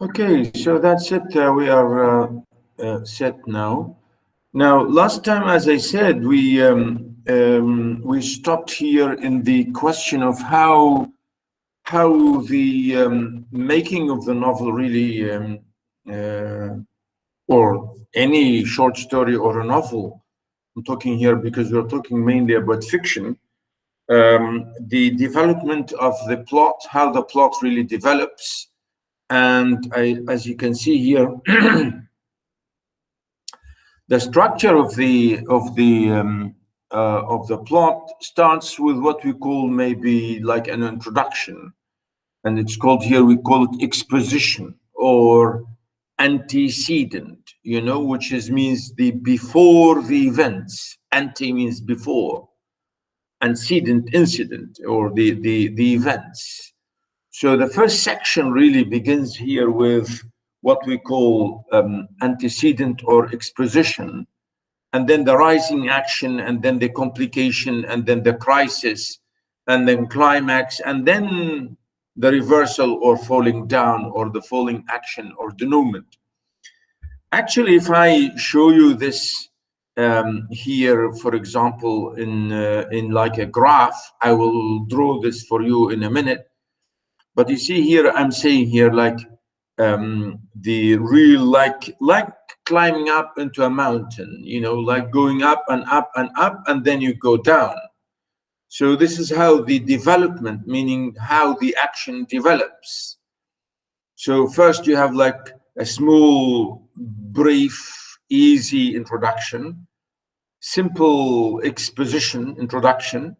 Okay, so that's it. We are set now. Now, last time, as I said, we stopped here in the question of how the making of the novel really, or any short story or a novel. I'm talking here because we're talking mainly about fiction. The development of the plot, how the plot really develops. And as you can see here, the structure of the plot starts with what we call maybe like an introduction, and it's called here, we call it exposition or antecedent, which means the before the events. Ante means before, antecedent, incident, or the events. So the first section really begins here with what we call antecedent or exposition, and then the rising action, and then the complication, and then the crisis, and then climax, and then the reversal or falling down, or the falling action or denouement. Actually, if I show you this here, for example, in like a graph, I will draw this for you in a minute. But you see here, I'm saying here like the real, like climbing up into a mountain, like going up and up and up, and then you go down. So this is how the development, meaning how the action develops. So first you have like a small, brief, easy introduction, simple exposition, introduction,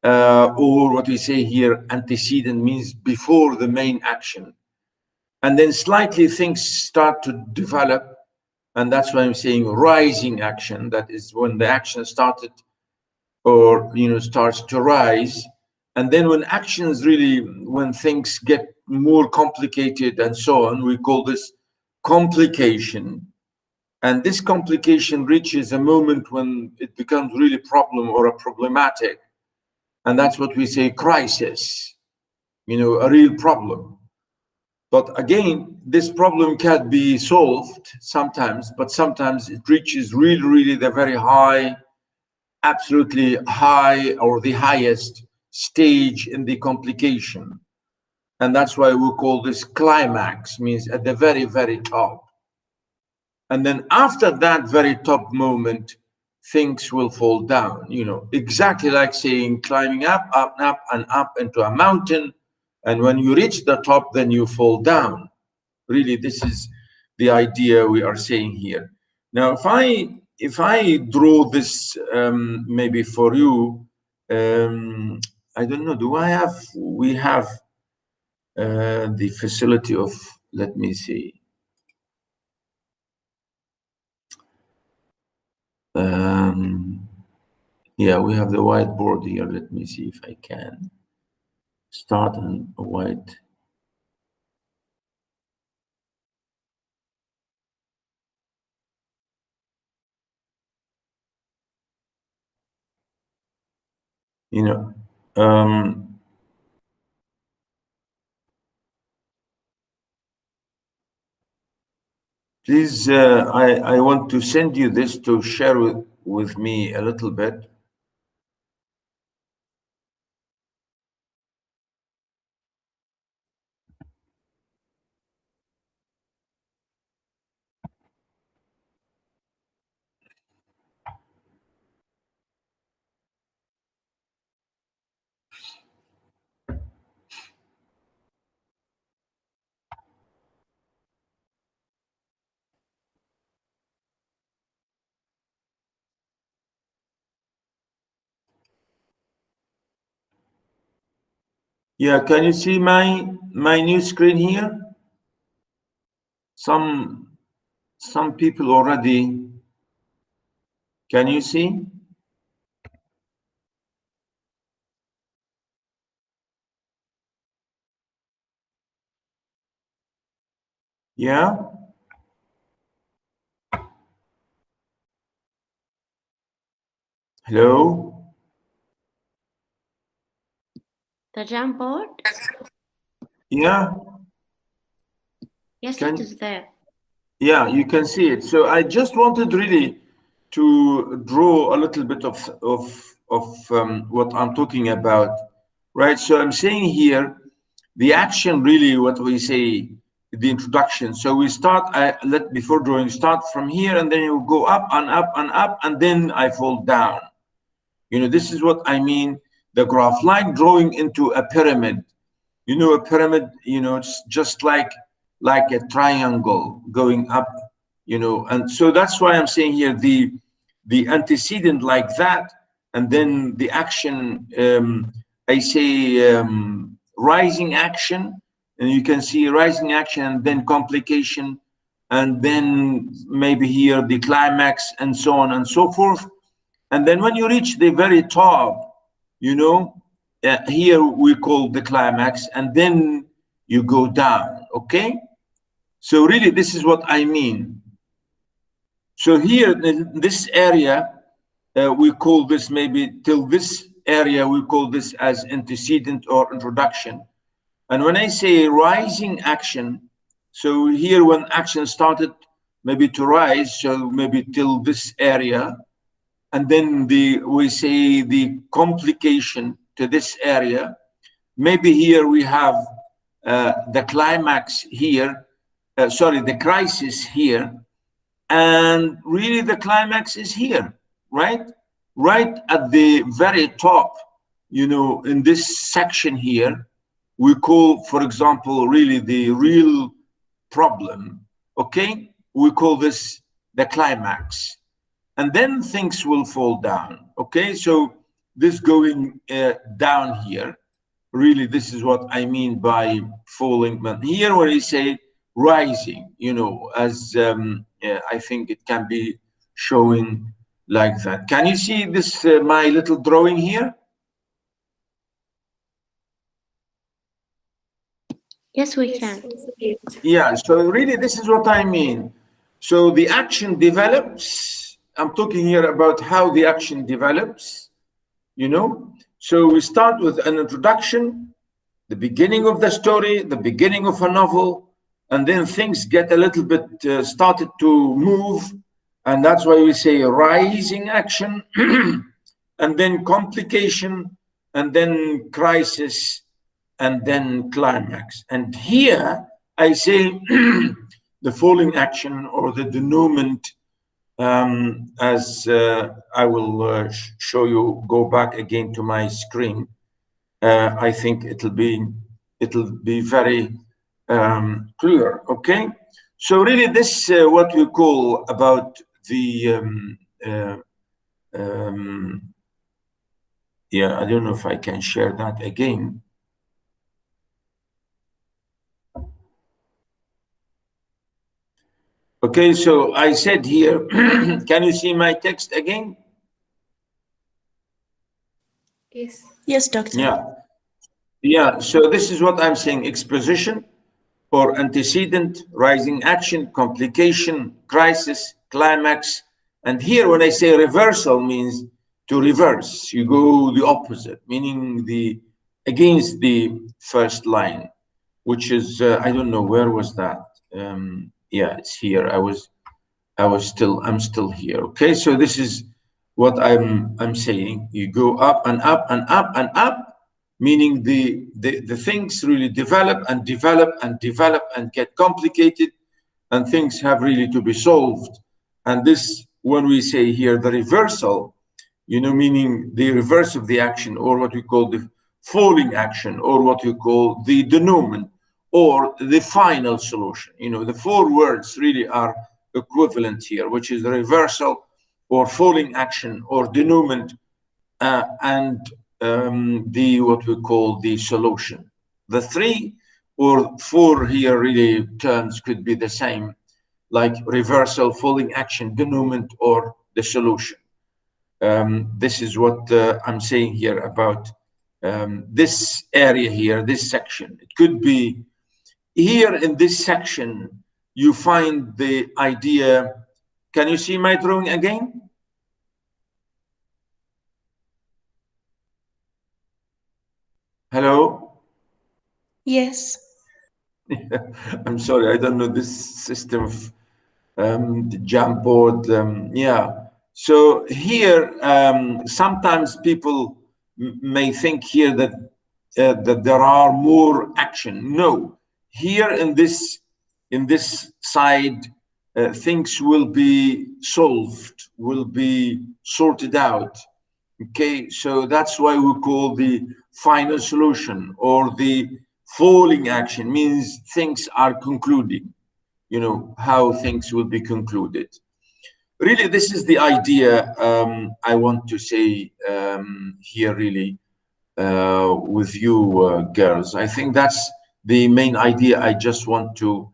or what we say here, antecedent, means before the main action. And then slightly things start to develop, and that's why I'm saying rising action. That is when the action started, or starts to rise. And then when actions really, when things get more complicated and so on, we call this complication. And this complication reaches a moment when it becomes really problem or a problematic. And that's what we say crisis, a real problem. But again, this problem can be solved sometimes, but sometimes it reaches really, really the very high, absolutely high, or the highest stage in the complication. And that's why we call this climax, means at the very, very top. And then after that very top moment, things will fall down, exactly like saying climbing up, up, up, and up into a mountain. And when you reach the top, then you fall down. Really, this is the idea we are saying here. Now, if I draw this maybe for you, I don't know, we have the facility of, let me see. Yeah, we have the whiteboard here. Let me see if I can start on a white. Please, I want to send you this to share with me a little bit. Yeah, can you see my new screen here? Some people already. Can you see? Yeah. Hello. The Jamboard? Yeah. Yes, it is there. Yeah, you can see it. So I just wanted really to draw a little bit of what I'm talking about, right? So I'm saying here, the action really, what we say, the introduction. So we start. Let before drawing start from here, and then you go up and up and up, and then I fall down. This is what I mean. The graph, like drawing into a pyramid. A pyramid, it's just like a triangle going up, and so that's why I'm saying here the antecedent like that, and then the action, I say rising action, and you can see rising action and then complication, and then maybe here the climax and so on and so forth. And then when you reach the very top, you know, here we call the climax, and then you go down, okay? So really, this is what I mean. So here, in this area, we call this maybe till this area, we call this as antecedent or introduction. And when I say rising action, so here when action started maybe to rise, so maybe till this area, and then we say the complication to this area. Maybe here we have the climax here, sorry, the crisis here, and really the climax is here, right? Right at the very top, in this section here, we call, for example, really the real problem, okay? We call this the climax, and then things will fall down, okay? So this going down here, really, this is what I mean by falling. But here when I say rising, as I think it can be showing like that. Can you see this, my little drawing here? Yes, we can. Yeah, so really this is what I mean. So the action develops. I'm talking here about how the action develops, So we start with an introduction, the beginning of the story, the beginning of a novel, and then things get a little bit started to move, and that's why we say rising action, and then complication, and then crisis, and then climax. And here I say the falling action or the denouement, as I will show you, go back again to my screen. I think it'll be very clear. Okay, so really this what we call about the yeah. I don't know if I can share that again. Okay, so I said here, can you see my text again? Yes. Yes, doctor. Yeah. Yeah, so this is what I'm saying: exposition or antecedent, rising action, complication, crisis, climax. And here, when I say reversal, means to reverse. You go the opposite, meaning the against the first line, which is I don't know, where was that. Yeah, it's here. I'm still here. Okay, so this is what I'm saying. You go up and up and up and up, meaning the things really develop and develop and develop and get complicated, and things have really to be solved. And this, when we say here the reversal, meaning the reverse of the action, or what we call the falling action, or what we call the denouement, or the final solution. The four words really are equivalent here, which is the reversal or falling action or denouement, and the what we call the solution. The three or four here really terms could be the same, like reversal, falling action, denouement, or the solution. This is what I'm saying here about this area here, this section. It could be here in this section, you find the idea. Can you see my drawing again? Hello? Yes. I'm sorry, I don't know this system of the Jamboard. Yeah. So here, sometimes people may think here that there are more action. No, here in this side, things will be solved, will be sorted out. Okay, so that's why we call the final solution or the falling action, means things are concluding, you know, how things will be concluded. Really, this is the idea I want to say here, really, with you girls. I think that's the main idea I just want to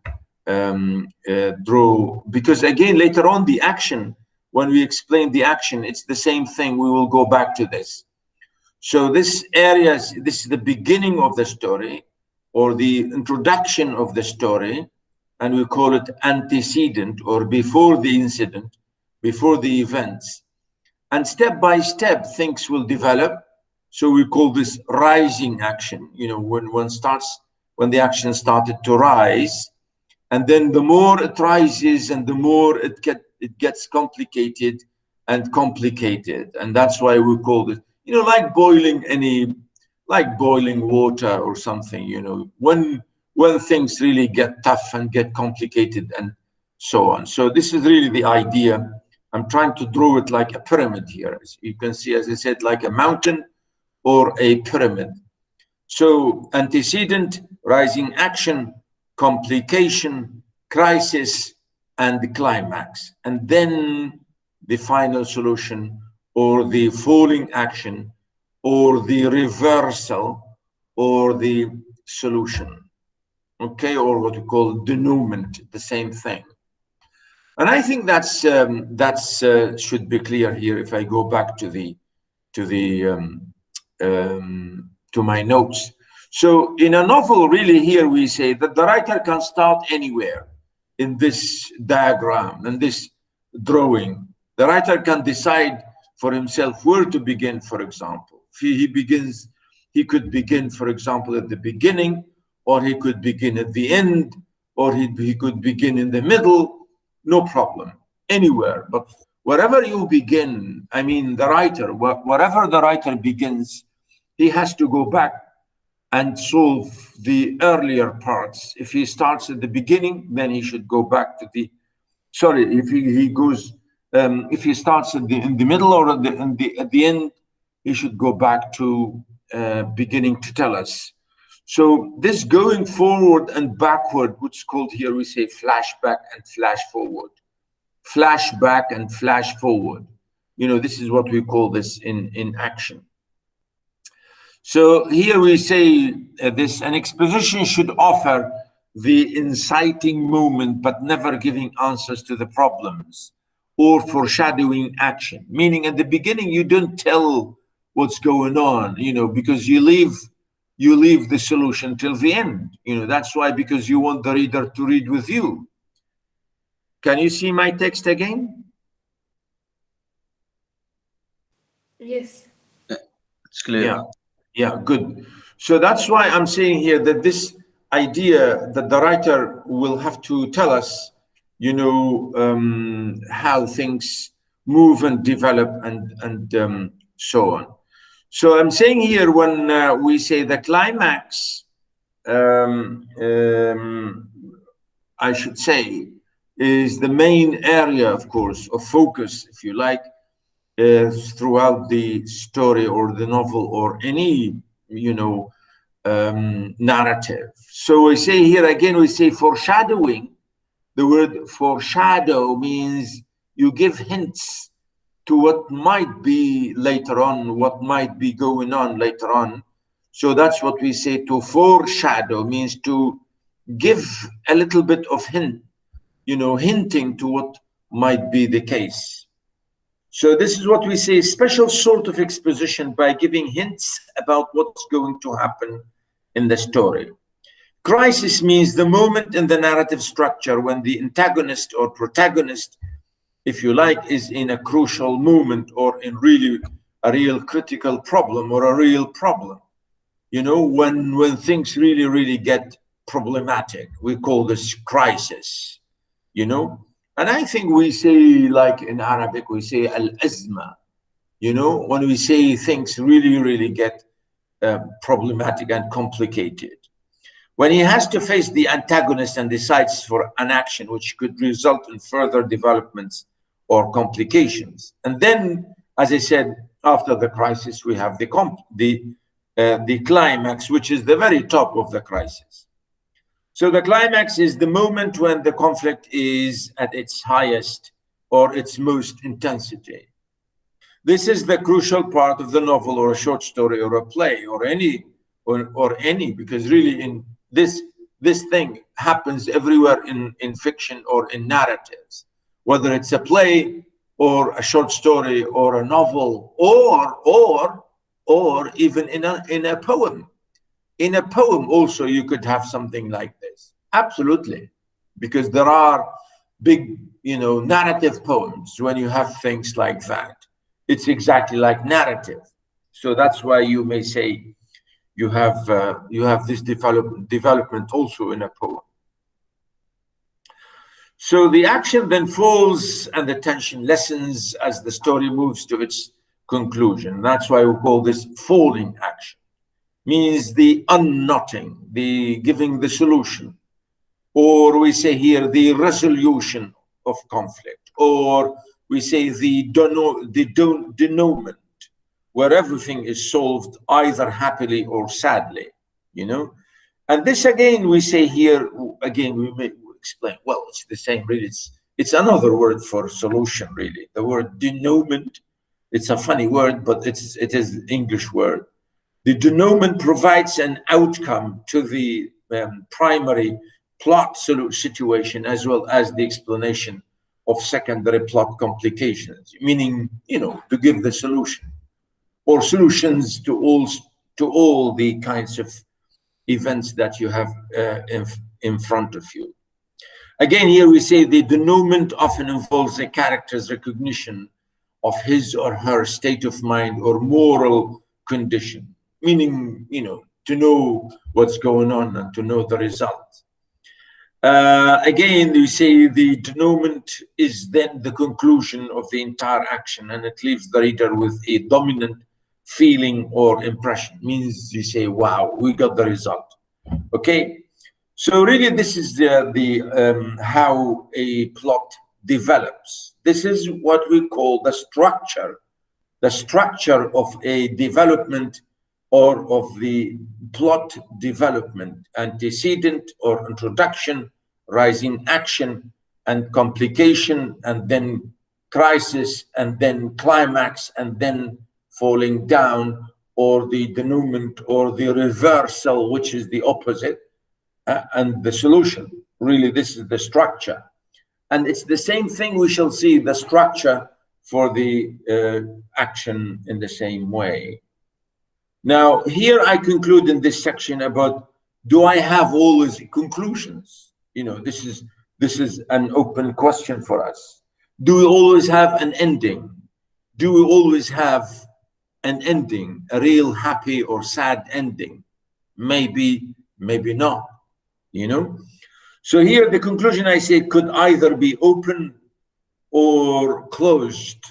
draw, because again, later on, the action, when we explain the action, it's the same thing. We will go back to this. So this area, this is the beginning of the story, or the introduction of the story, and we call it antecedent, or before the incident, before the events. And step by step, things will develop. So we call this rising action. You know, when the action started to rise, and then the more it rises and the more it gets complicated and complicated. And that's why we call it, you know, like boiling water or something, you know, when things really get tough and get complicated and so on. So this is really the idea. I'm trying to draw it like a pyramid here. As you can see, as I said, like a mountain or a pyramid. So antecedent, rising action, complication, crisis, and the climax. And then the final solution, or the falling action, or the reversal, or the solution. Okay, or what we call denouement, the same thing. And I think that's should be clear here. If I go back to my notes. So in a novel, really, here we say that the writer can start anywhere in this diagram and this drawing. The writer can decide for himself where to begin, for example. He could begin, for example, at the beginning, or he could begin at the end, or he could begin in the middle, no problem, anywhere. But wherever you begin, I mean, the writer, wherever the writer begins, he has to go back and solve the earlier parts. If he starts at the beginning, then he should go back to the, sorry, if he goes, if he starts in the middle or at the end, he should go back to beginning to tell us. So this going forward and backward, which is called here, we say flashback and flash forward. Flashback and flash forward. You know, this is what we call this in action. So here we say this, an exposition should offer the inciting moment, but never giving answers to the problems or foreshadowing action. Meaning at the beginning, you don't tell what's going on, you know, because you leave the solution till the end. You know, that's why, because you want the reader to read with you. Can you see my text again? Yes. It's clear. Yeah, good. So that's why I'm saying here that this idea that the writer will have to tell us, you know, how things move and develop and so on. So I'm saying here, when we say the climax, I should say, is the main area, of course, of focus, if you like, throughout the story or the novel or any, you know, narrative. So we say here again, we say foreshadowing. The word foreshadow means you give hints to what might be later on, what might be going on later on. So that's what we say, to foreshadow means to give a little bit of hint, you know, hinting to what might be the case. So this is what we say, special sort of exposition by giving hints about what's going to happen in the story. Crisis means the moment in the narrative structure when the antagonist or protagonist, if you like, is in a crucial moment or in really a real critical problem or a real problem. You know, when things really get problematic. We call this crisis, you know. And I think we say, like in Arabic, we say al-azma, you know, when we say things really get problematic and complicated. When he has to face the antagonist and decides for an action which could result in further developments or complications. And then, as I said, after the crisis, we have the climax, which is the very top of the crisis. So the climax is the moment when the conflict is at its highest or its most intensity. This is the crucial part of the novel or a short story or a play or any, because really in this thing happens everywhere in fiction or in narratives, whether it's a play or a short story or a novel or even in a poem. In a poem also you could have something like this. Absolutely. Because there are big, you know, narrative poems when you have things like that. It's exactly like narrative. So that's why you may say you have this development also in a poem. So the action then falls and the tension lessens as the story moves to its conclusion. That's why we call this falling action. Means the unknotting, the giving the solution, or we say here the resolution of conflict, or we say the denouement, where everything is solved either happily or sadly, you know. And this again, we say here, again, we may explain, well, it's the same, really. It's another word for solution, really. The word denouement, it's a funny word, but it is English word. The denouement provides an outcome to the primary plot situation, as well as the explanation of secondary plot complications, meaning, you know, to give the solution or solutions to all the kinds of events that you have in front of you. Again, here we say the denouement often involves a character's recognition of his or her state of mind or moral condition, meaning, you know, to know what's going on and to know the result. Again, we say the denouement is then the conclusion of the entire action, and it leaves the reader with a dominant feeling or impression. Means you say, wow, we got the result. Okay, so really this is the how a plot develops. This is what we call the structure of a development or of the plot development: antecedent or introduction, rising action and complication, and then crisis, and then climax, and then falling down, or the denouement, or the reversal, which is the opposite, and the solution. Really, this is the structure. And it's the same thing, we shall see the structure for the action in the same way. Now, here I conclude in this section about, do I have always conclusions? You know, this is an open question for us. Do we always have an ending? Do we always have an ending, a real happy or sad ending? Maybe, maybe not, you know? So here the conclusion, I say, could either be open or closed,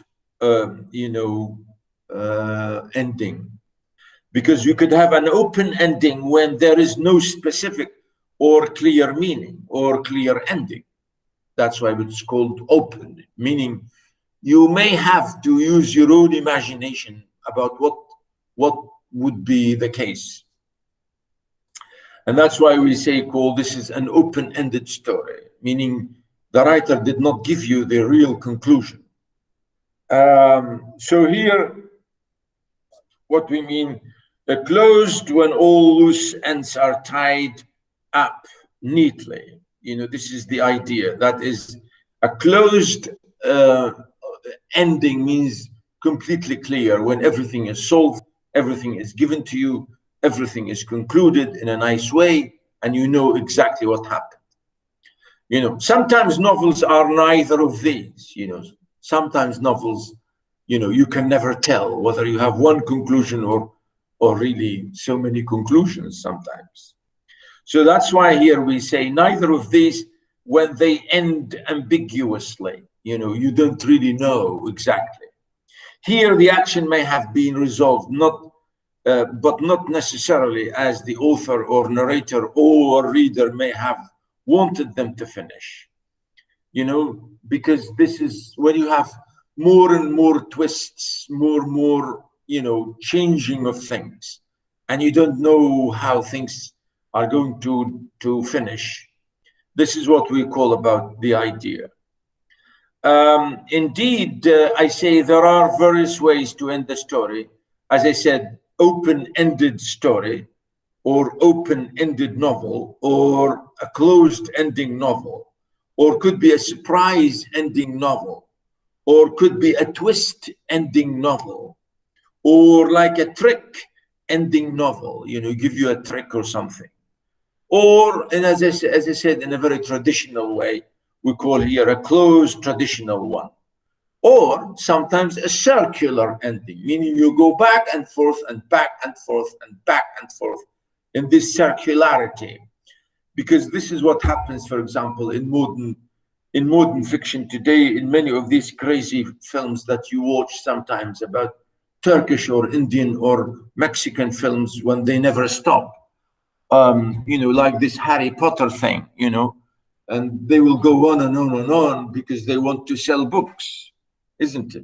ending. Because you could have an open ending when there is no specific or clear meaning or clear ending. That's why it's called open, meaning you may have to use your own imagination about what would be the case. And that's why we say this is an open-ended story, meaning the writer did not give you the real conclusion. So here, what we mean, closed when all loose ends are tied up neatly. You know, this is the idea. That is, a closed ending means completely clear, when everything is solved, everything is given to you, everything is concluded in a nice way, and you know exactly what happened. You know, sometimes novels are neither of these. You know, sometimes novels, you know, you can never tell whether you have one conclusion or really so many conclusions sometimes. So that's why here we say neither of these when they end ambiguously. You know, you don't really know exactly. Here, the action may have been resolved, but not necessarily as the author or narrator or reader may have wanted them to finish. You know, because this is when you have more and more twists, more, you know, changing of things, and you don't know how things are going to finish. This is what we call about the idea. Indeed, I say there are various ways to end the story. As I said, open-ended story, or open-ended novel, or a closed ending novel, or could be a surprise ending novel, or could be a twist ending novel, or like a trick ending novel, you know, give you a trick or something. Or, and as I said, in a very traditional way, we call here a closed traditional one. Or sometimes a circular ending, meaning you go back and forth and back and forth and back and forth in this circularity. Because this is what happens, for example, in modern fiction today, in many of these crazy films that you watch sometimes about Turkish or Indian or Mexican films, when they never stop. You know, like this Harry Potter thing, you know, and they will go on and on and on because they want to sell books, isn't it?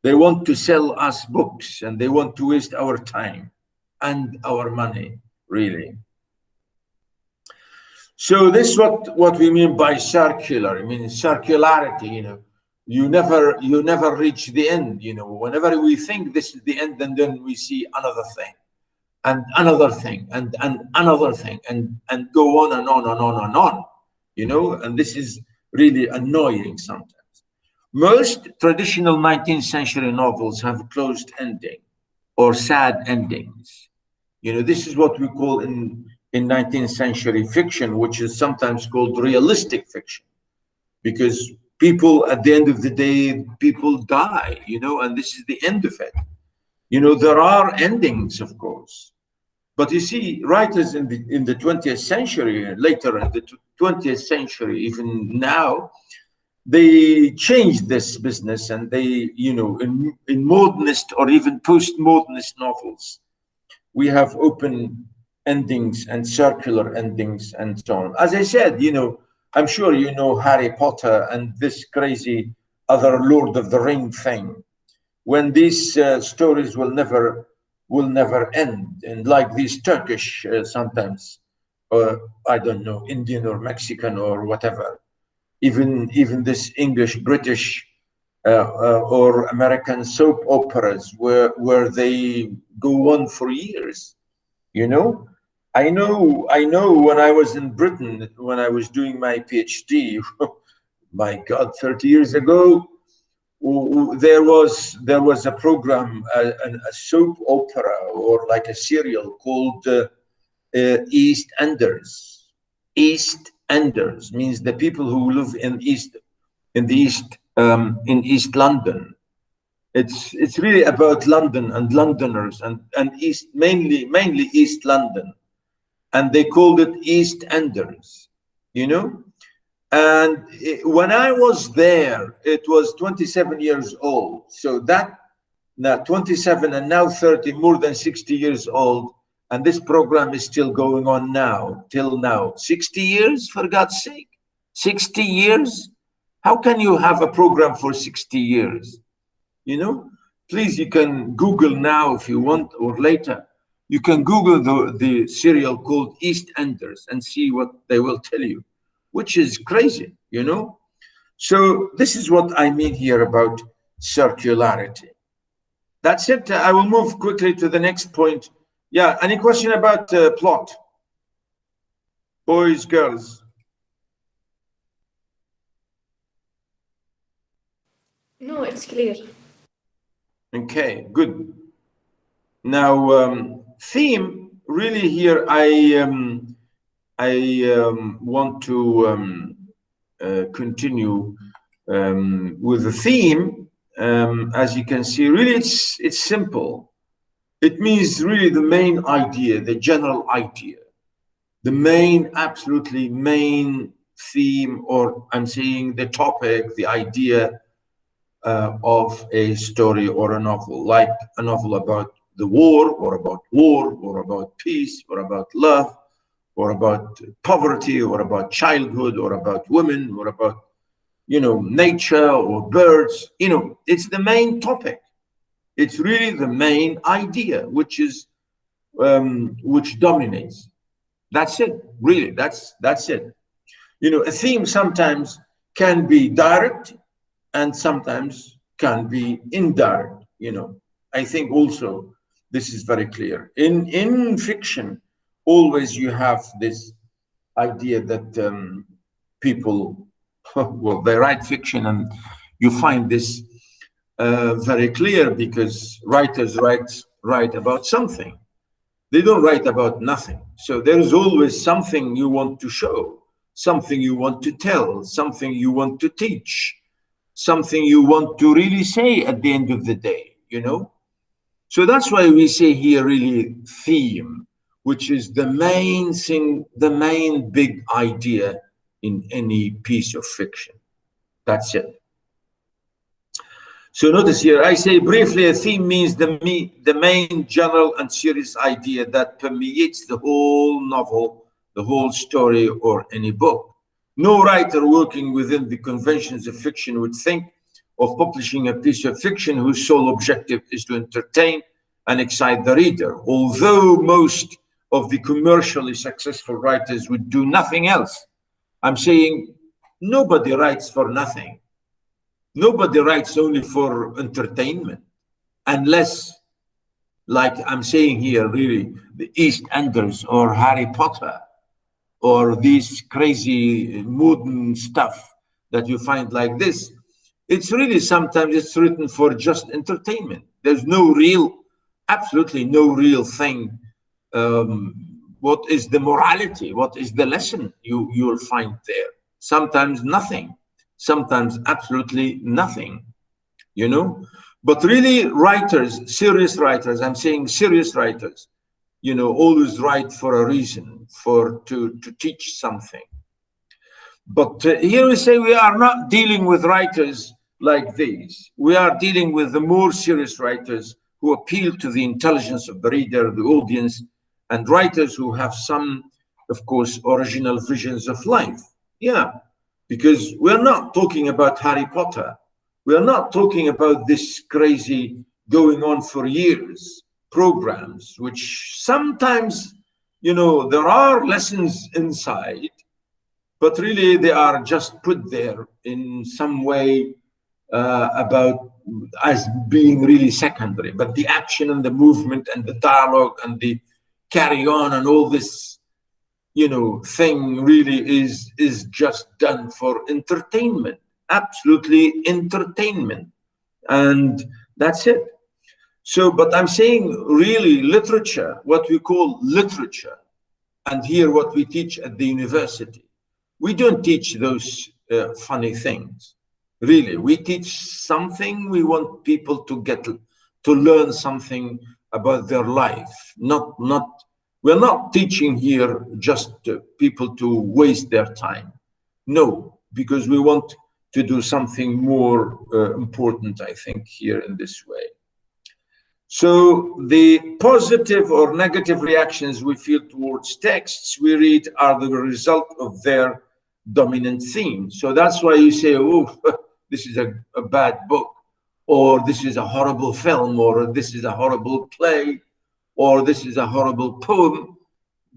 They want to sell us books, and they want to waste our time and our money, really. So this is what we mean by circular. I mean, circularity, you know, you never reach the end, you know. Whenever we think this is the end, and then we see another thing and another thing and another thing and go on and on and on and on, you know, and this is really annoying sometimes. Most traditional 19th century novels have closed ending or sad endings. You know, this is what we call in 19th century fiction, which is sometimes called realistic fiction, because people, at the end of the day, people die, you know, and this is the end of it. You know, there are endings, of course. But you see, writers in the 20th century, later in the 20th century, even now, they changed this business, and they, you know, in modernist or even postmodernist novels, we have open endings and circular endings and so on. As I said, you know, I'm sure you know Harry Potter and this crazy other Lord of the Ring thing, when these stories will never end, and like these Turkish sometimes, or I don't know, Indian or Mexican or whatever, even this English, British or American soap operas where they go on for years, you know. I know when I was in Britain, when I was doing my PhD, my God, 30 years ago, there was a program, a soap opera or like a serial called East Enders. East Enders means the people who live in East London. It's really about London and Londoners and East, mainly East London, and they called it East Enders, you know. And when I was there, it was 27 years old. So that now 27 and now 30, more than 60 years old. And this program is still going on now, till now. 60 years, for God's sake. 60 years? How can you have a program for 60 years? You know, please, you can Google now if you want, or later. You can Google the serial called East Enders and see what they will tell you, which is crazy, you know? So this is what I mean here about circularity. That's it. I will move quickly to the next point. Yeah, any question about plot? Boys, girls? No, it's clear. Okay, good. Now, theme, really here, I want to continue with the theme. As you can see, really it's simple. It means really the main idea, the general idea. the main, absolutely main theme, or I'm saying the topic, the idea of a story or a novel, like a novel about the war, or about peace, or about love, or about poverty, or about childhood, or about women, or about, you know, nature or birds. You know, it's the main topic. It's really the main idea, which is which dominates. That's it, really. That's it. You know, a theme sometimes can be direct and sometimes can be indirect. You know, I think also this is very clear. In fiction, always you have this idea that people, well, they write fiction, and you find this very clear, because writers write about something. They don't write about nothing. So there's always something you want to show, something you want to tell, something you want to teach, something you want to really say at the end of the day, you know? So that's why we say here really theme, which is the main thing, the main big idea in any piece of fiction. That's it. So notice here, I say briefly, a theme means the main general and serious idea that permeates the whole novel, the whole story, or any book. No writer working within the conventions of fiction would think of publishing a piece of fiction whose sole objective is to entertain and excite the reader, although most of the commercially successful writers would do nothing else. I'm saying nobody writes for nothing. Nobody writes only for entertainment, unless, like I'm saying here, really, the EastEnders or Harry Potter or these crazy modern stuff that you find like this. It's really, sometimes it's written for just entertainment. There's no real, absolutely no real thing. What is the morality? What is the lesson you will find there? Sometimes nothing. Sometimes absolutely nothing, you know. But really, writers, serious writers, I'm saying serious writers, you know, always write for a reason, to teach something. But here we say we are not dealing with writers like these. We are dealing with the more serious writers who appeal to the intelligence of the reader, the audience, and writers who have some, of course, original visions of life. Yeah. Because we're not talking about Harry Potter. We're not talking about this crazy going on for years programs, which sometimes, you know, there are lessons inside, but really they are just put there in some way about as being really secondary. But the action and the movement and the dialogue and the carry on and all this, you know, thing really is just done for entertainment, absolutely entertainment, and that's it. So, but I'm saying really literature, what we call literature, and here what we teach at the university, we don't teach those funny things. Really, we teach something. We want people to get to learn something about their life, we're not teaching here just people to waste their time. No, because we want to do something more important, I think, here in this way. So the positive or negative reactions we feel towards texts we read are the result of their dominant theme. So that's why you say, oh, this is a bad book, or this is a horrible film, or this is a horrible play, or this is a horrible poem,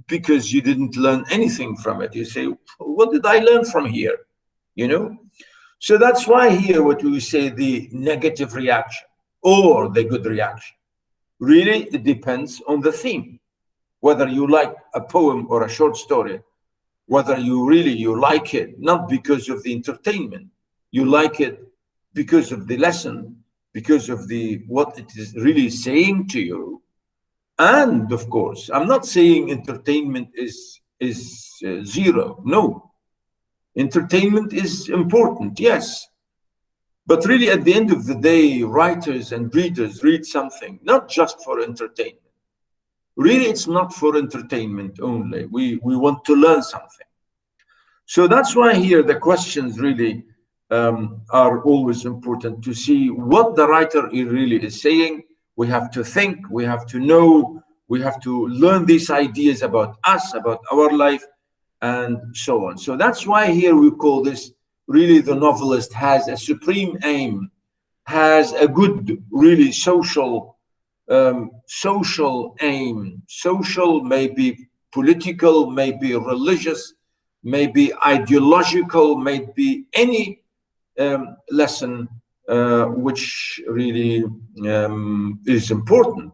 because you didn't learn anything from it. You say, what did I learn from here? You know? So that's why here what we say, the negative reaction or the good reaction. Really, it depends on the theme. Whether you like a poem or a short story, whether you like it, not because of the entertainment, you like it because of the lesson, because of what it is really saying to you. And of course, I'm not saying entertainment is zero. No, entertainment is important, yes. But really, at the end of the day, writers and readers read something, not just for entertainment. really it's not for entertainment only. We want to learn something. So that's why here the questions really are always important, to see what the writer really is saying. We have to think, we have to know, we have to learn these ideas about us, about our life, and so on. So that's why here we call this really the novelist has a supreme aim, has a good, really social aim, social, maybe political, maybe religious, maybe ideological, maybe any lesson which really is important.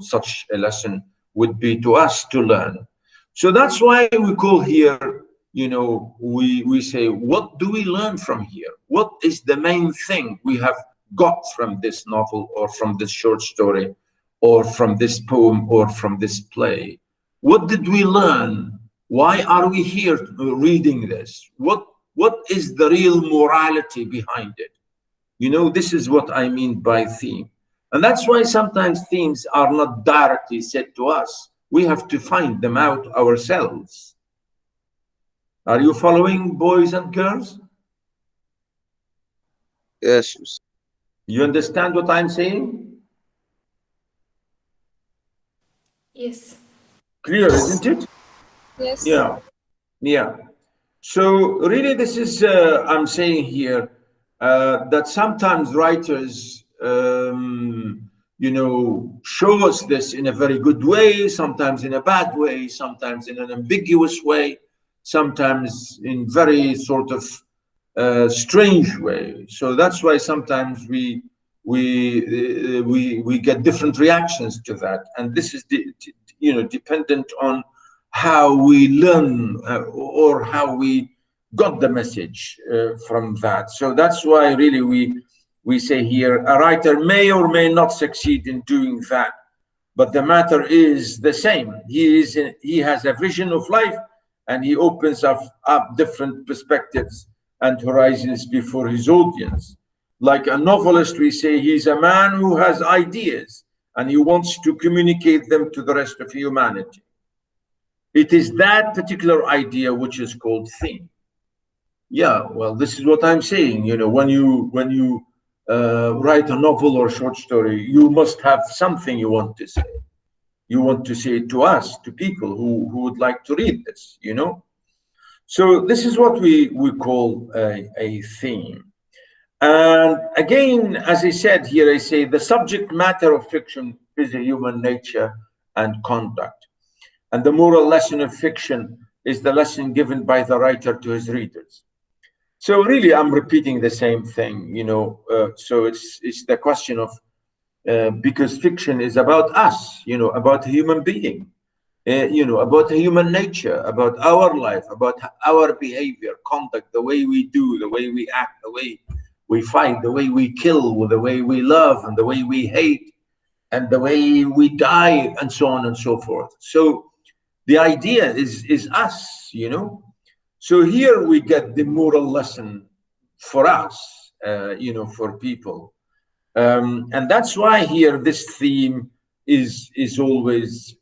Such a lesson would be to us to learn. So that's why we call here, we say, what do we learn from here? What is the main thing we have got from this novel, or from this short story, or from this poem, or from this play? What did we learn? Why are we here reading this? What is the real morality behind it? This is what I mean by theme. And that's why sometimes themes are not directly said to us. We have to find them out ourselves. Are you following, boys and girls? Yes. You understand what I'm saying? Yes. Clear, isn't it? Yes. Yeah. So really, this is I'm saying here that sometimes writers, show us this in a very good way, sometimes in a bad way, sometimes in an ambiguous way, sometimes in very sort of strange way. So that's why sometimes we get different reactions to that, and this is dependent on how we learn or how we got the message from that. So that's why really we say here, a writer may or may not succeed in doing that, but the matter is the same. He has a vision of life, and he opens up different perspectives and horizons before his audience. Like a novelist, we say he's a man who has ideas, and he wants to communicate them to the rest of humanity. It is that particular idea which is called theme. Yeah, well, this is what I'm saying. When you write a novel or short story, you must have something you want to say. You want to say it to us, to people who would like to read this. So this is what we call a theme. And again, as I said here, I say the subject matter of fiction is a human nature and conduct. And the moral lesson of fiction is the lesson given by the writer to his readers. So really, I'm repeating the same thing, so it's the question of, because fiction is about us, about a human being, about a human nature, about our life, about our behavior, conduct, the way we do, the way we act, the way we fight, the way we kill, the way we love, and the way we hate, and the way we die, and so on and so forth. So the idea is us, So here we get the moral lesson for us, for people. And that's why here this theme is always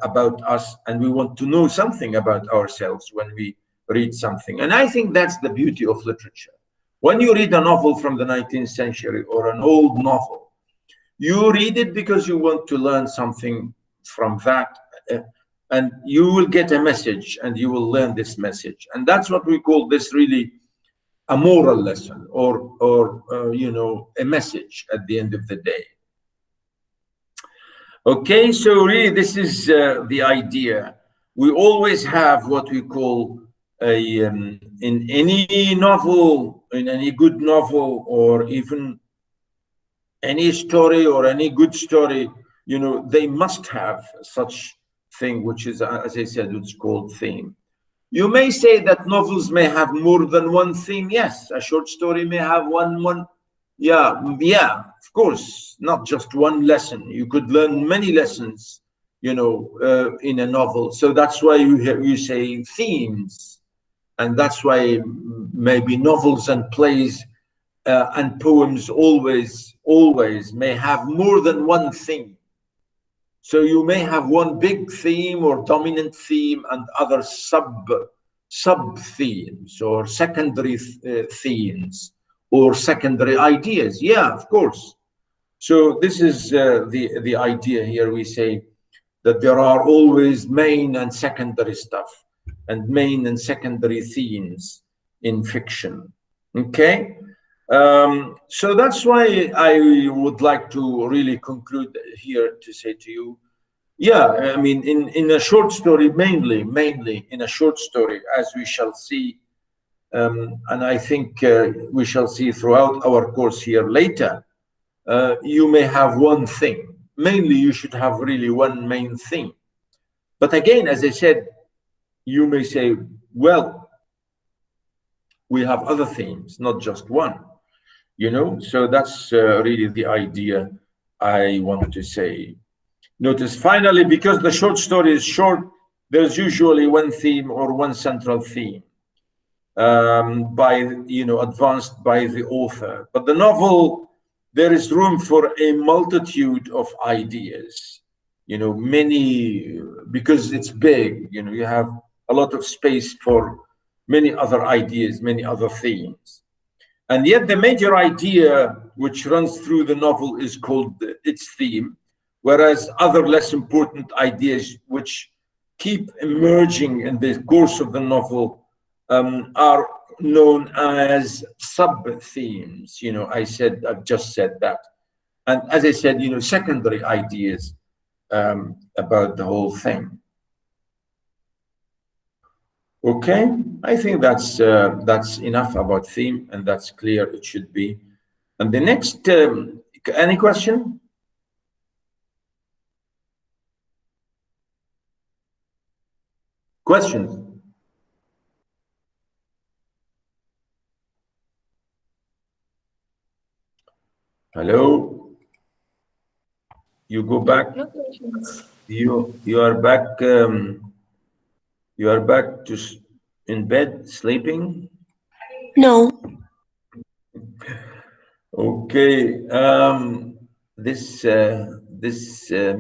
about us, and we want to know something about ourselves when we read something. And I think that's the beauty of literature. When you read a novel from the 19th century or an old novel, you read it because you want to learn something from that. And you will get a message, and you will learn this message. And that's what we call this really a moral lesson, or a message at the end of the day. Okay, so really this is the idea. We always have what we call in any novel, in any good novel, or even any story or any good story, they must have such thing, which is, as I said, it's called theme. You may say that novels may have more than one theme. Yes, a short story may have one. Yeah, of course, not just one lesson. You could learn many lessons, in a novel. So that's why you say themes, and that's why maybe novels and plays and poems always may have more than one theme. So you may have one big theme or dominant theme and other sub themes or secondary themes or secondary ideas. Yeah, of course. So this is the idea here. We say that there are always main and secondary stuff and main and secondary themes in fiction. Okay. So that's why I would like to really conclude here to say to you, yeah, I mean, in a short story, mainly in a short story, as we shall see, and I think we shall see throughout our course here later, you may have one thing. Mainly, you should have really one main thing. But again, as I said, you may say, well, we have other themes, not just one, you know? So that's really the idea I want to say. Notice finally, because the short story is short, there's usually one theme or one central theme advanced by the author. But the novel, there is room for a multitude of ideas, many, because it's big, you have a lot of space for many other ideas, many other themes. And yet the major idea which runs through the novel is called its theme, whereas other less important ideas which keep emerging in the course of the novel are known as sub-themes. I've just said that. And as I said, secondary ideas about the whole thing. Okay, I think that's enough about theme, and that's clear it should be. And the next, any question? Questions? Hello? You go back. No questions. You are back. You are back to in bed sleeping. No. Okay. This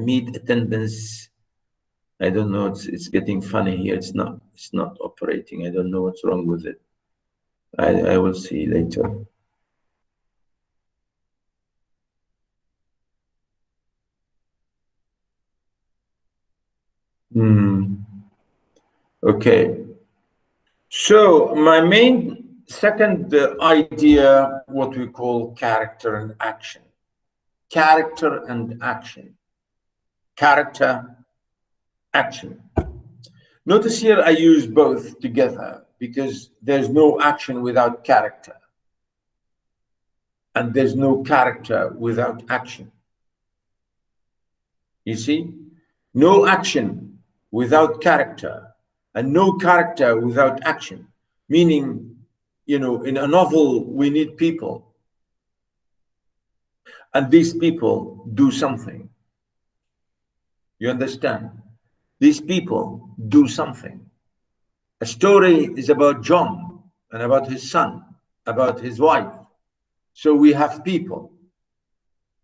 meet attendance. I don't know. It's getting funny here. It's not operating. I don't know what's wrong with it. I will see later. Okay. So my main second idea, what we call character and action. Character and action. Character, action. Notice here I use both together because there's no action without character. And there's no character without action. You see? No action without character, and no character without action. Meaning, in a novel, we need people. And these people do something. You understand? These people do something. A story is about John and about his son, about his wife. So we have people.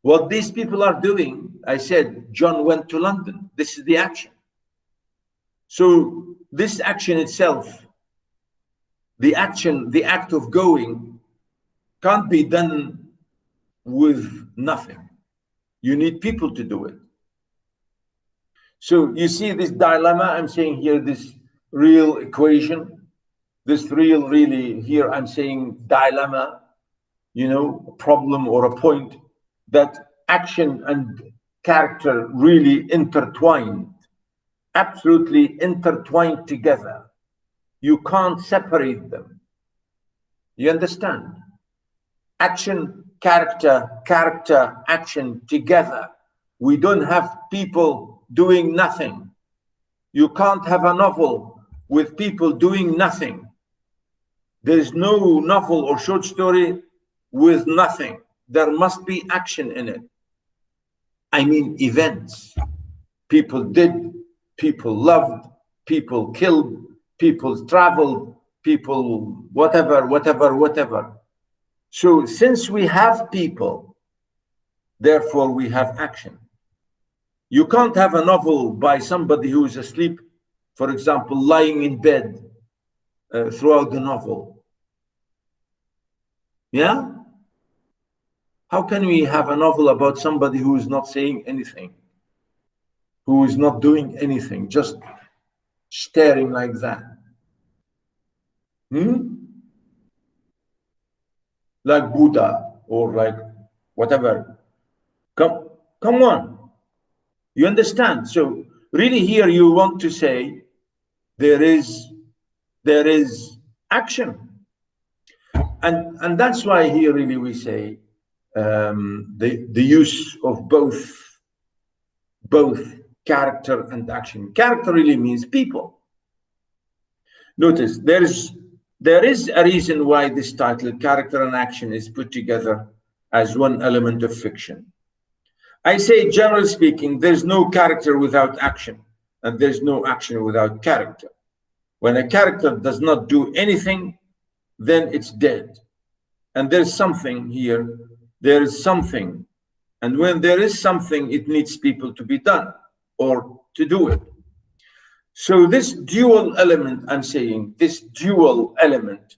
What these people are doing, I said, John went to London. This is the action. So this action itself, the act of going, can't be done with nothing. You need people to do it. So you see this dilemma, I'm saying here, this real equation, this really, here I'm saying dilemma, a problem or a point, that action and character really intertwined, absolutely intertwined together. You can't separate them. You understand? Action, character, action together. We don't have people doing nothing. You can't have a novel with people doing nothing. There's no novel or short story with nothing. There must be action in it. I mean, events. People did, people loved, people killed, people traveled, people whatever. So since we have people, therefore we have action. You can't have a novel by somebody who is asleep, for example, lying in bed throughout the novel. Yeah? How can we have a novel about somebody who is not saying anything, who is not doing anything, just staring like that? Like Buddha or like whatever. Come on. You understand? So really here you want to say there is action. And that's why here really we say the use of both character and action. Character really means people. Notice there is a reason why this title, Character and Action, is put together as one element of fiction. I say, generally speaking, there's no character without action, and there's no action without character. When a character does not do anything, then it's dead. And there's something here, there is something. And when there is something, it needs people to be done or to do it. So this dual element, I'm saying, this dual element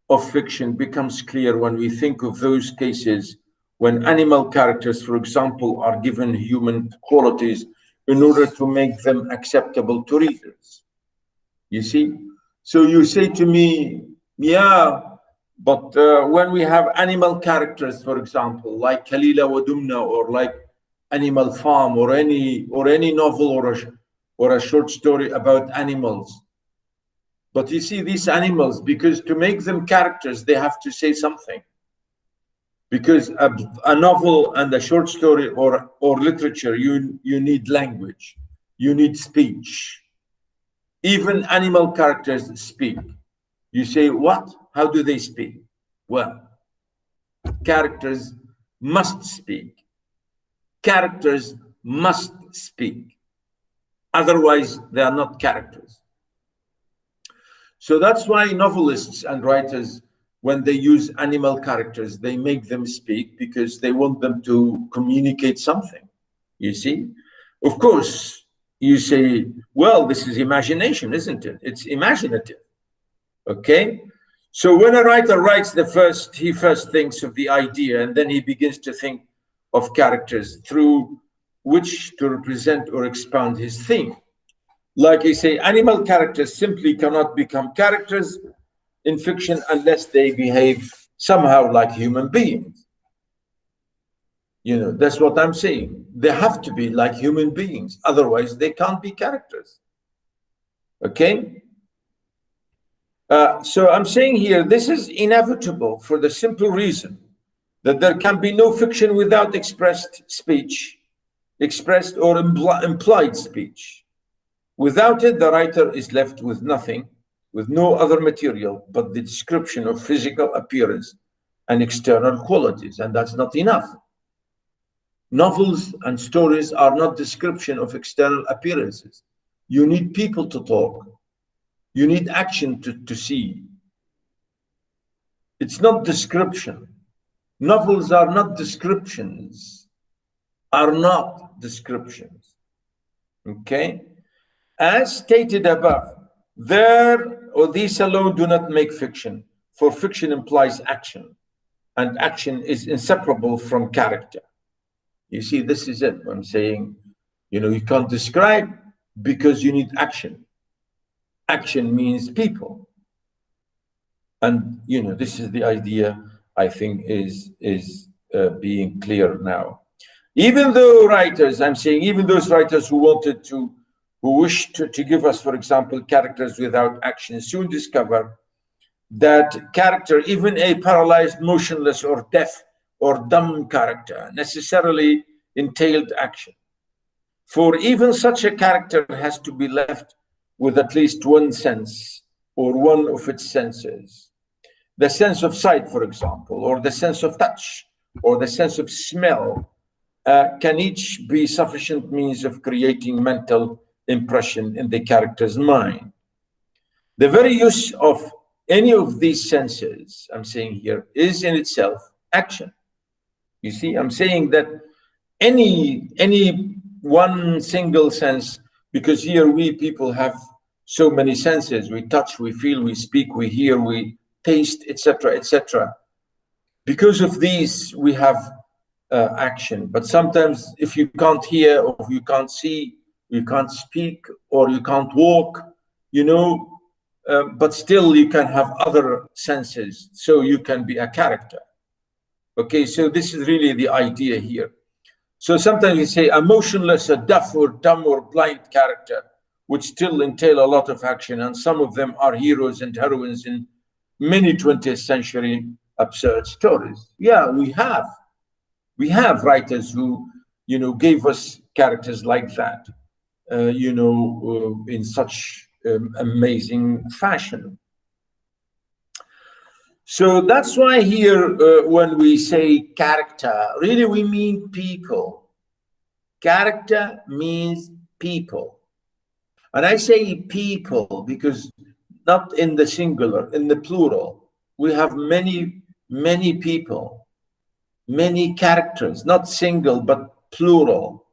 of fiction becomes clear when we think of those cases when animal characters, for example, are given human qualities in order to make them acceptable to readers. You see? So you say to me, yeah, but when we have animal characters, for example, like Kalila Wadumna or like Animal Farm or any novel or a short story about animals. But you see, these animals, because to make them characters, they have to say something. Because a novel and a short story or literature, you need language, you need speech. Even animal characters speak. You say, what? How do they speak? Well, characters must speak. Characters must speak. Otherwise, they are not characters. So that's why novelists and writers, when they use animal characters, they make them speak because they want them to communicate something, you see? Of course, you say, well, this is imagination, isn't it? It's imaginative, okay? So when a writer writes he first thinks of the idea, and then he begins to think of characters through which to represent or expand his theme. Like I say, animal characters simply cannot become characters in fiction unless they behave somehow like human beings. You know, that's what I'm saying. They have to be like human beings. Otherwise, they can't be characters. Okay? So I'm saying here, this is inevitable for the simple reason that there can be no fiction without expressed speech, expressed or implied speech. Without it, the writer is left with nothing, with no other material but the description of physical appearance and external qualities, and that's not enough. Novels and stories are not description of external appearances. You need people to talk. You need action to see. It's not description. Novels are not descriptions, okay? As stated above, these alone do not make fiction, for fiction implies action, and action is inseparable from character. You see, this is it. I'm saying, you know, you can't describe because you need action. Action means people. And, you know, this is the idea, I think, is being clear now. Even though writers, I'm saying, even those writers who wish to give us, for example, characters without action, soon discover that character, even a paralyzed, motionless, or deaf, or dumb character, necessarily entailed action. For even such a character has to be left with at least one sense, or one of its senses. The sense of sight, for example, or the sense of touch, or the sense of smell, can each be sufficient means of creating mental impression in the character's mind. The very use of any of these senses, I'm saying here, is in itself action. You see, I'm saying that any one single sense, because here we people have so many senses. We touch, we feel, we speak, we hear, we taste, etc., etc. Because of these, we have action. But sometimes if you can't hear, or you can't see, you can't speak, or you can't walk, you know, but still you can have other senses, so you can be a character. Okay, so this is really the idea here. So sometimes you say a motionless, a deaf or dumb or blind character, which still entail a lot of action, and some of them are heroes and heroines in many 20th century absurd stories. Yeah, we have writers who, you know, gave us characters like that, you know, in such amazing fashion. So that's why here, when we say character, really we mean people. Character means people. And I say people because not in the singular, in the plural. We have many, many people, many characters, not single, but plural.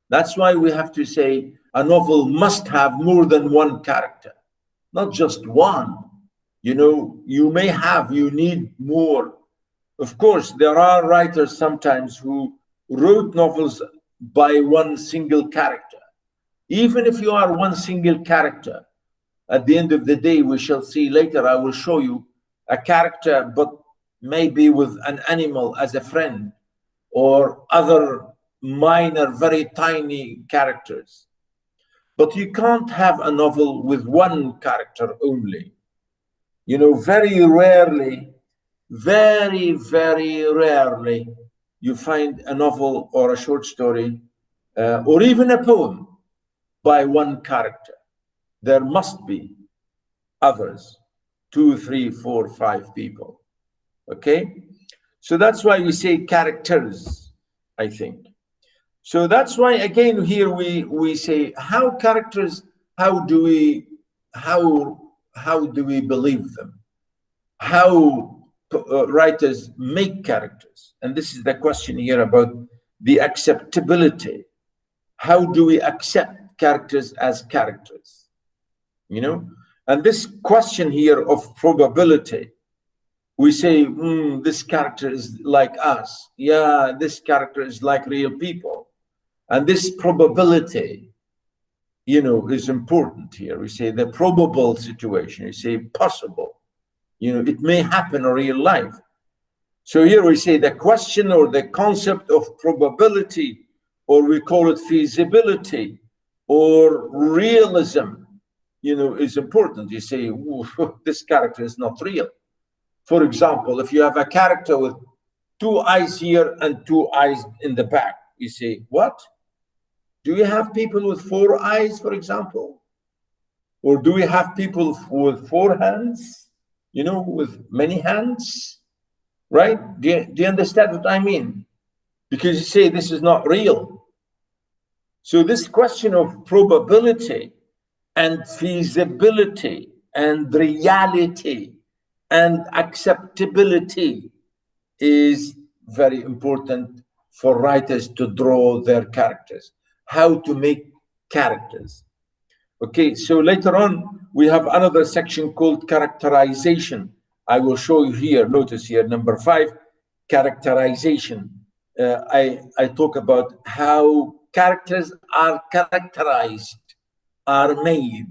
That's why we have to say a novel must have more than one character, not just one. You know, you need more. Of course, there are writers sometimes who wrote novels by one single character. Even if you are one single character, at the end of the day, we shall see later, I will show you a character, but maybe with an animal as a friend, or other minor, very tiny characters. But you can't have a novel with one character only. You know, very rarely, very, very rarely, you find a novel or a short story or even a poem by one character. There must be others, 2, 3, 4, 5 people. Okay? So that's why we say characters, I think. So that's why, again, here we say how characters, how do we believe them? How writers make characters? And this is the question here about the acceptability. How do we accept characters as characters? You know, and this question here of probability, we say, this character is like us. Yeah, this character is like real people. And this probability, you know, is important here. We say the probable situation, we say possible. You know, it may happen in real life. So here we say the question or the concept of probability, or we call it feasibility or realism, you know, is important. You say, this character is not real. For example, if you have a character with 2 eyes here and 2 eyes in the back, you say, what? Do we have people with 4 eyes, for example? Or do we have people with 4 hands, you know, with many hands, right? Do you understand what I mean? Because you say this is not real. So this question of probability and feasibility and reality and acceptability is very important for writers to draw their characters, how to make characters. Okay, so later on, we have another section called characterization. I will show you here, notice here, number 5, characterization. I talk about how characters are characterized, are made,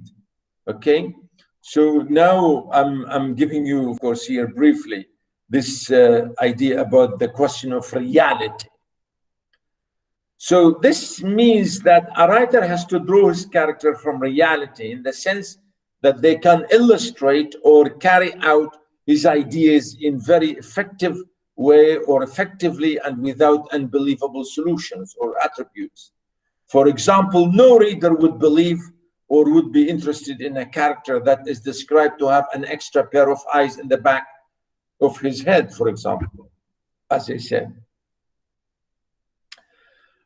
okay? So now I'm giving you, of course, here briefly, this idea about the question of reality. So this means that a writer has to draw his character from reality in the sense that they can illustrate or carry out his ideas in very effective way or effectively and without unbelievable solutions or attributes. For example, no reader would believe or would be interested in a character that is described to have an extra pair of eyes in the back of his head, for example, as I said.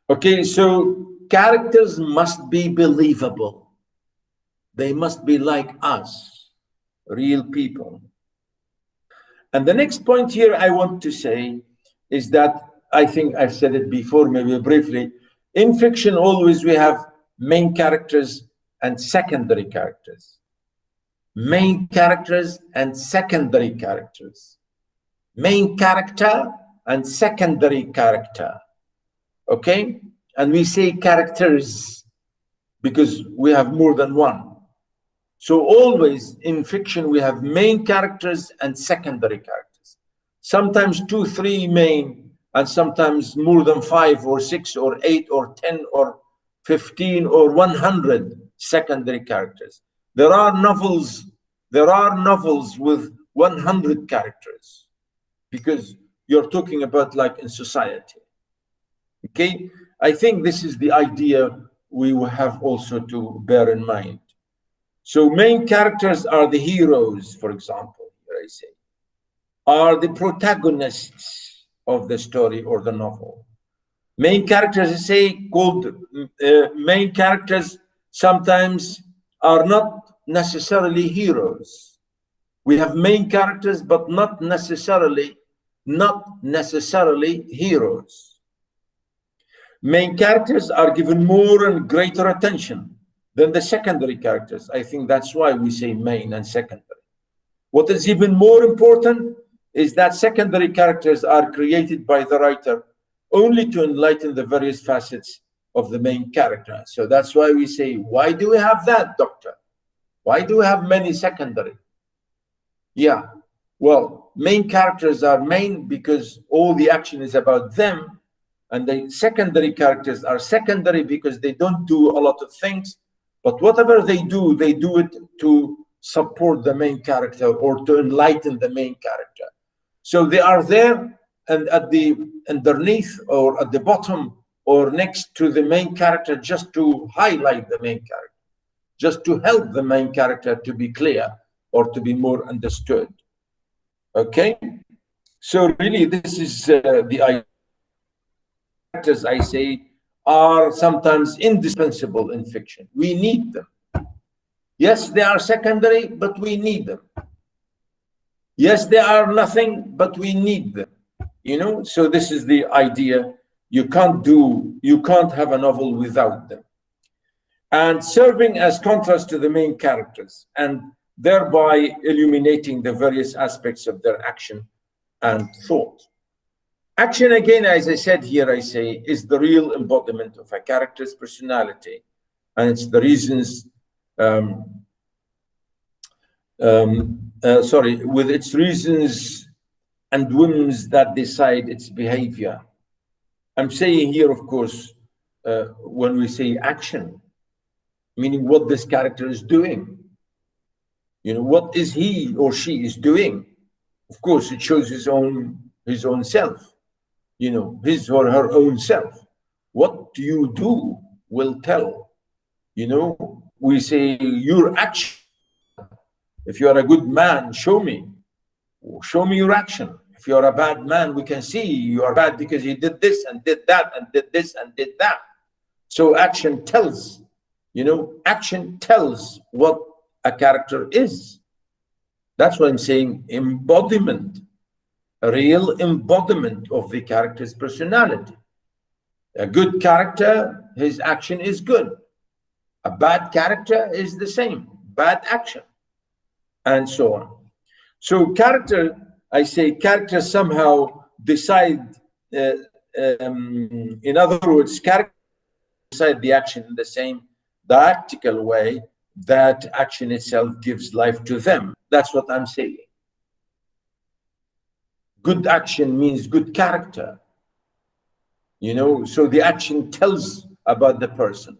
Okay, so characters must be believable. They must be like us, real people. And the next point here I want to say is that, I think I've said it before, maybe briefly, In fiction, always we have main characters and secondary characters. Main characters and secondary characters. Main character and secondary character. Okay? And we say characters because we have more than one. So always in fiction, we have main characters and secondary characters. Sometimes 2, 3 main, and sometimes more than 5 or 6 or 8 or 10 or 15 or 100 secondary characters. There are novels with 100 characters, because you're talking about like in society. Okay, I think this is the idea we will have also to bear in mind. So main characters are the heroes, for example, here I say, are the protagonists of the story or the novel. Main characters, I say, called main characters sometimes are not necessarily heroes. We have main characters, but not necessarily heroes. Main characters are given more and greater attention than the secondary characters. I think that's why we say main and secondary. What is even more important is that secondary characters are created by the writer only to enlighten the various facets of the main character. So that's why we say, why do we have that, doctor? Why do we have many secondary? Yeah, well, main characters are main because all the action is about them, and the secondary characters are secondary because they don't do a lot of things, but whatever they do it to support the main character or to enlighten the main character. So they are there and at the underneath or at the bottom or next to the main character just to highlight the main character, just to help the main character to be clear or to be more understood. Okay, so really this is the idea. Characters, I say, are sometimes indispensable in fiction. We need them. Yes, they are secondary, but we need them. Yes, they are nothing, but we need them. You know, so this is the idea. You can't have a novel without them. And serving as contrast to the main characters, and thereby illuminating the various aspects of their action and thought. Action, again, as I said here, I say, is the real embodiment of a character's personality. And it's the reasons, with its reasons and whims that decide its behavior. I'm saying here, of course, when we say action, meaning what this character is doing. You know, what is he or she is doing? Of course, it shows his own self, you know, his or her own self. What do you do will tell. You know, we say your action. If you are a good man, show me your action. If you are a bad man, we can see you are bad because you did this and did that and did this and did that. So action tells, you know, action tells what a character is. That's what I'm saying, embodiment, a real embodiment of the character's personality. A good character, his action is good. A bad character is the same, bad action, and so on. So character, I say character somehow decide, in other words, character decide the action in the same dialectical way that action itself gives life to them. That's what I'm saying. Good action means good character. You know, so the action tells about the person.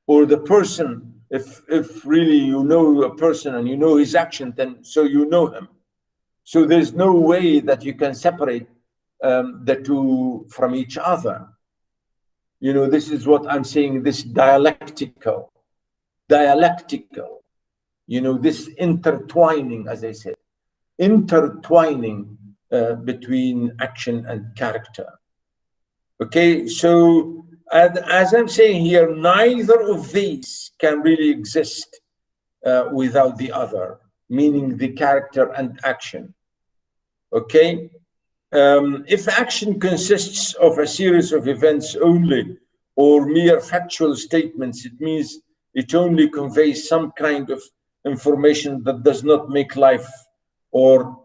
Or the person, if really you know a person and you know his action, then so you know him. So there's no way that you can separate the two from each other. You know, this is what I'm saying, this dialectical, you know, this intertwining, as I said, intertwining between action and character. Okay, so as I'm saying here, neither of these can really exist without the other, meaning the character and action. Okay, if action consists of a series of events only or mere factual statements. It means it only conveys some kind of information that does not make life or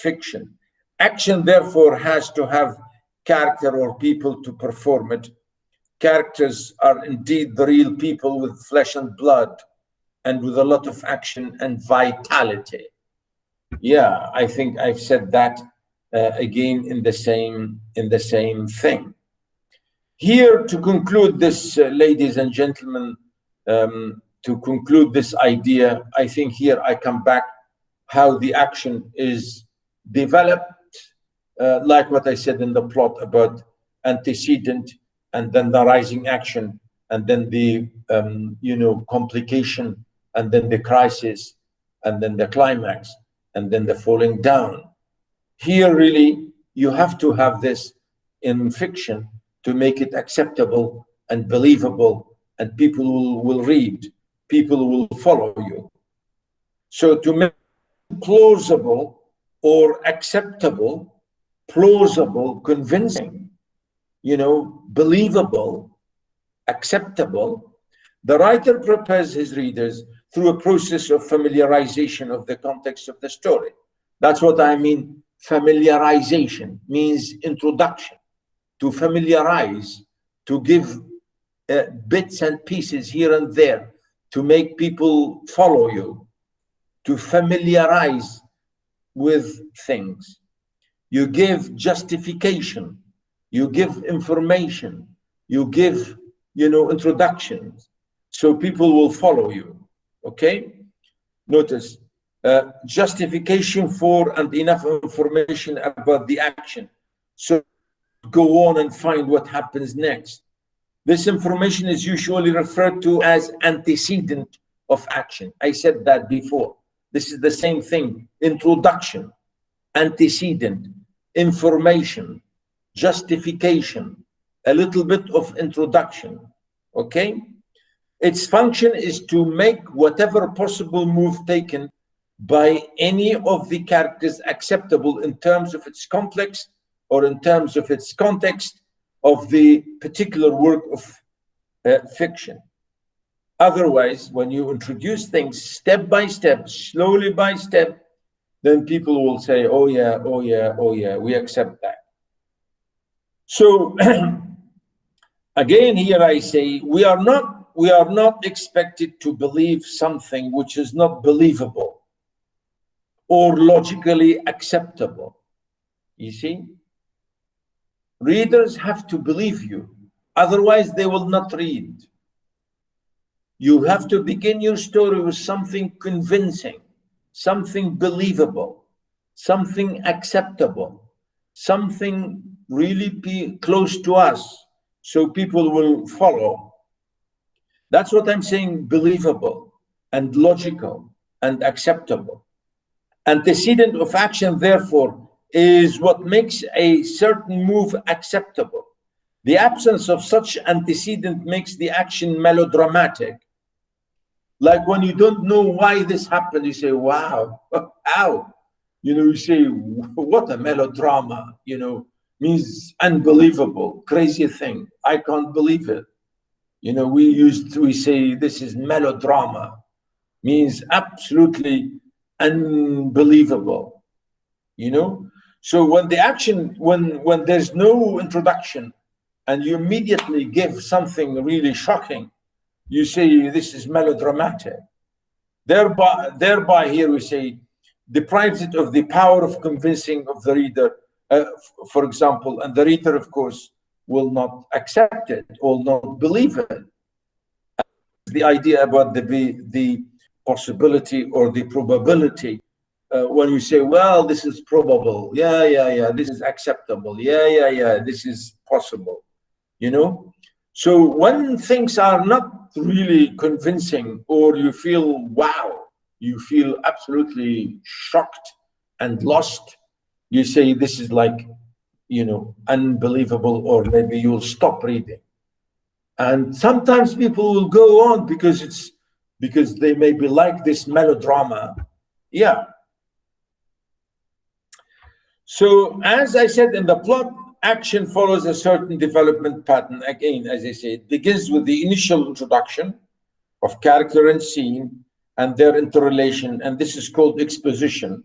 fiction. Action, therefore, has to have character or people to perform it. Characters are indeed the real people with flesh and blood and with a lot of action and vitality. Yeah, I think I've said that again in the same thing. Here, to conclude this, ladies and gentlemen, to conclude this idea, I think here I come back how the action is developed, like what I said in the plot about antecedent, and then the rising action, and then the complication, and then the crisis, and then the climax, and then the falling down. Here, really, you have to have this in fiction to make it acceptable and believable, and people will read, people will follow you. So to make it plausible or acceptable, plausible, convincing, believable, acceptable, the writer prepares his readers through a process of familiarization of the context of the story. That's what I mean. Familiarization means introduction. To familiarize, to give bits and pieces here and there, to make people follow you, to familiarize with things. You give justification, you give information, you give, introductions, so people will follow you, okay? Notice, justification for and enough information about the action. So go on and find what happens next. This information is usually referred to as antecedent of action. I said that before. This is the same thing. Introduction, antecedent, information, justification, a little bit of introduction, okay? Its function is to make whatever possible move taken by any of the characters acceptable in terms of its complex or in terms of its context of the particular work of fiction. Otherwise, when you introduce things step by step, slowly by step, then people will say, oh yeah, oh yeah, oh yeah, we accept that. So again, here I say, we are not expected to believe something which is not believable or logically acceptable. You see? Readers have to believe you, otherwise they will not read. You have to begin your story with something convincing, something believable, something acceptable, something really close to us, so people will follow. That's what I'm saying, believable and logical and acceptable. Antecedent of action, therefore, is what makes a certain move acceptable. The absence of such antecedent makes the action melodramatic. Like when you don't know why this happened, you say, wow, how? You say, what a melodrama, means unbelievable, crazy thing. I can't believe it. We say this is melodrama, means absolutely unbelievable, So when the action, when there's no introduction and you immediately give something really shocking, you say this is melodramatic. Thereby here we say, deprives it of the power of convincing of the reader, for example, and the reader, of course, will not accept it, will not believe it. The idea about the possibility or the probability, when you say, well, this is probable, yeah, this is acceptable, yeah, this is possible, So when things are not really convincing, or you feel, wow, you feel absolutely shocked and lost, you say this is like, unbelievable, or maybe you'll stop reading. And sometimes people will go on because they maybe like this melodrama. Yeah. So as I said in the plot, action follows a certain development pattern. Again, as I say, it begins with the initial introduction of character and scene and their interrelation, and this is called exposition.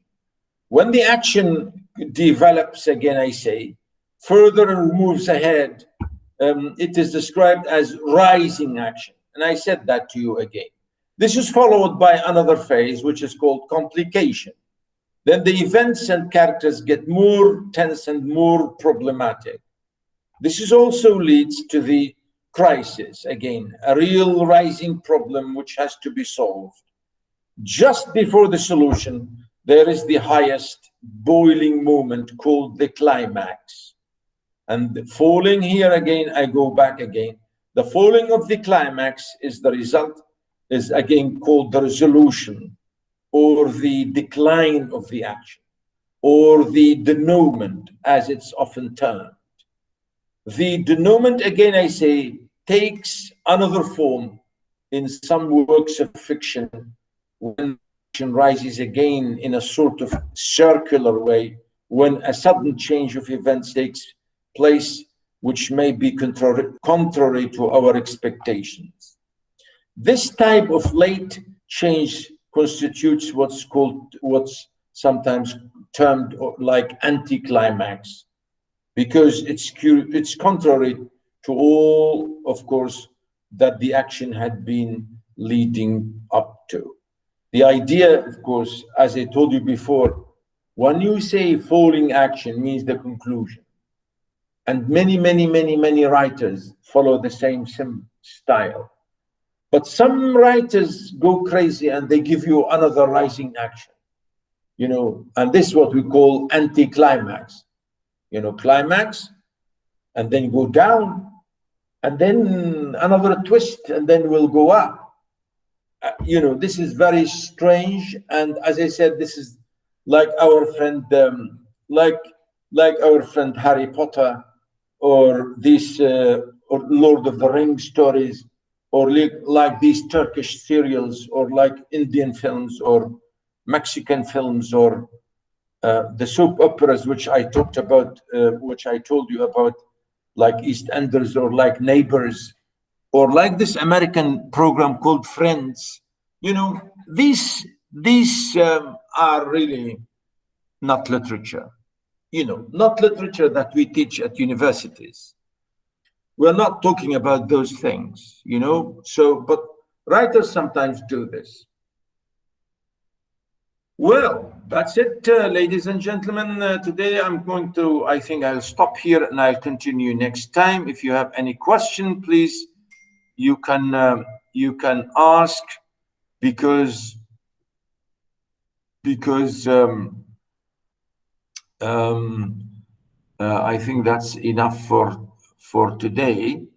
When the action develops, again, I say, further and moves ahead, it is described as rising action. And I said that to you again. This is followed by another phase, which is called complication. Then the events and characters get more tense and more problematic. This is also leads to the crisis, again, a real rising problem which has to be solved. Just before the solution, there is the highest boiling moment called the climax. And falling here again, I go back again. The falling of the climax is the result, is again called the resolution, or the decline of the action, or the denouement, as it's often termed. The denouement, again, I say, takes another form in some works of fiction when action rises again in a sort of circular way, when a sudden change of events takes place, which may be contrary to our expectations. This type of late change constitutes what's sometimes termed like anticlimax, because it's contrary to all, of course, that the action had been leading up to. The idea, of course, as I told you before, when you say falling action means the conclusion. And many writers follow the same style. But some writers go crazy and they give you another rising action, you know, and this is what we call anticlimax. You know, climax, and then go down, and then another twist, and then we'll go up. You know, this is very strange. And as I said, this is like our friend, like our friend Harry Potter, or these or Lord of the Rings stories, or like these Turkish serials, or like Indian films, or Mexican films, or the soap operas, which I talked about, which I told you about, like EastEnders, or like Neighbors, or like this American program called Friends. You know, these are really not literature. You know, not literature that we teach at universities. We're not talking about those things, you know. So, but writers sometimes do this. Well, that's it, ladies and gentlemen. Today I think I'll stop here and I'll continue next time. If you have any question, please, you can ask, because I think that's enough for today.